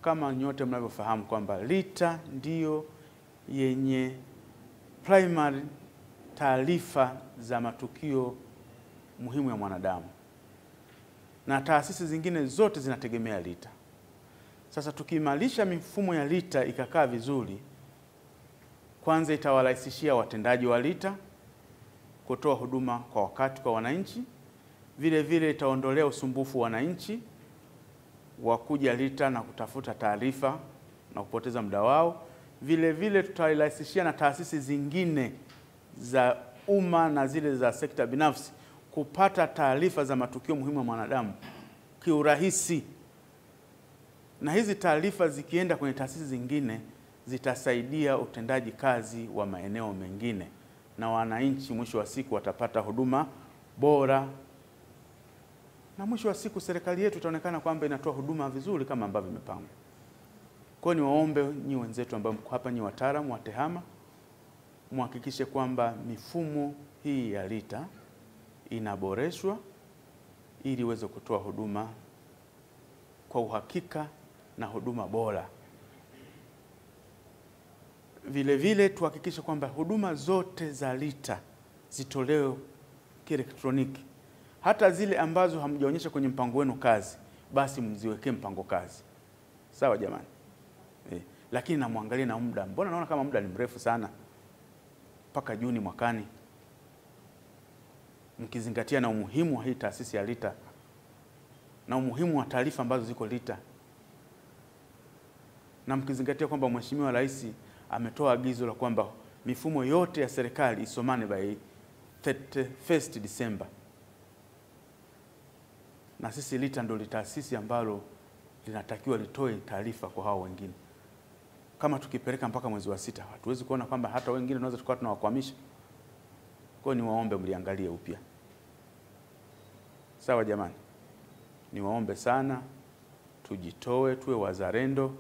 kama nyote mnavyofahamu kwamba LITA ndiyo yenye primary taarifa za matukio muhimu ya mwanadamu, na taasisi zingine zote zinategemea LITA. Sasa tukiimarisha mifumo ya LITA ikakaa vizuri, kwanza itawarahisishia watendaji wa LITA kutoa huduma kwa wakati kwa wananchi. Vile vile itaondolea usumbufu wananchi wa kuja LITA na kutafuta taarifa na kupoteza muda wao. Vile vile tutarahisishia na taasisi zingine za umma na zile za sekta binafsi kupata taarifa za matukio muhimu ya mwanadamu kiurahisi. Na hizi taarifa zikienda kwenye taasisi zingine zitasaidia utendaji kazi wa maeneo mengine, na wananchi mwisho wa siku watapata huduma bora, na mwisho wa siku serikali yetu itaonekana kwamba inatoa huduma vizuri kama ambavyo imepangwa. Kwa hiyo niwaombe nyi wenzetu ambao mko hapa, nyi wataalamu wa TEHAMA, muhakikishe kwamba mifumo hii ya LITA inaboreshwa ili iweze kutoa huduma kwa uhakika na huduma bora. Vile vile tuhakikishe kwamba huduma zote za LITA zitolewe kielektroniki. Hata zile ambazo hamjaonyesha kwenye mpango wenu kazi, basi mziwekee mpango kazi. Sawa jamani? Lakini namwangalie na muda. Mbona naona kama muda ni mrefu sana? Mpaka Juni mwakani. Mkizingatia na umuhimu wa hii taasisi ya LITA na umuhimu wa taarifa ambazo ziko LITA, na mkizingatia kwamba Mheshimiwa Rais ametoa agizo la kwamba mifumo yote ya serikali isomane by 31st December. Na sisi LITA ndio taasisi ambalo linatakiwa litoe taarifa kwa hao wengine. Kama tukipeleka mpaka mwezi wa 6, hatuwezi kuona kwamba hata wengine tunaweza tukawa tunawakwamisha. Kwa hiyo niwaombe mliangalie upya. Sawa jamani? Niwaombe sana tujitoe, tuwe wazalendo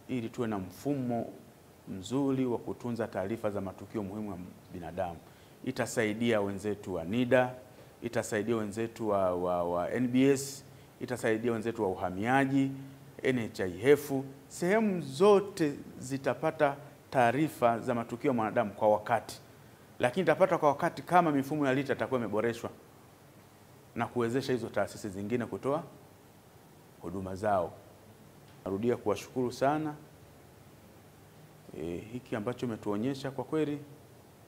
ili tuwe na mfumo mzuri wa kutunza taarifa za matukio muhimu ya binadamu. Itasaidia wenzetu wa NIDA, itasaidia wenzetu wa NBS, itasaidia wenzetu wa uhamiaji, NHIF. Sehemu zote zitapata taarifa za matukio ya mwanadamu kwa wakati. Lakini itapata kwa wakati kama mifumo ya LITA itakuwa imeboreshwa na kuwezesha hizo taasisi zingine kutoa huduma zao. Narudia kuwashukuru sana. Hiki ambacho umetuonyesha kwa kweli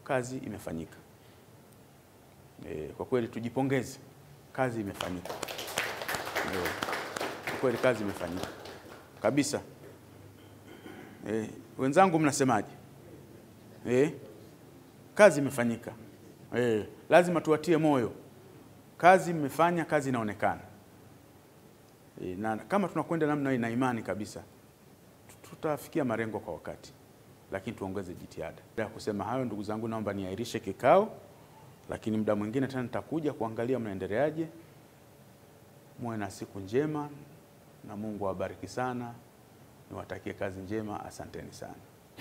kazi imefanyika. Kwa kweli tujipongeze, kazi imefanyika. Kwa kweli kazi imefanyika kabisa. Wenzangu mnasemaje? Kazi imefanyika. Lazima tuwatie moyo. Kazi mmefanya, kazi inaonekana. Na kama tunakwenda namna hii na imani kabisa tutafikia malengo kwa wakati, lakini tuongeze jitihada. Baada ya kusema hayo, ndugu zangu, naomba niahirishe kikao, lakini muda mwingine tena nitakuja kuangalia mnaendeleaje. Muwe na siku njema na Mungu awabariki sana. Niwatakie kazi njema. Asanteni sana.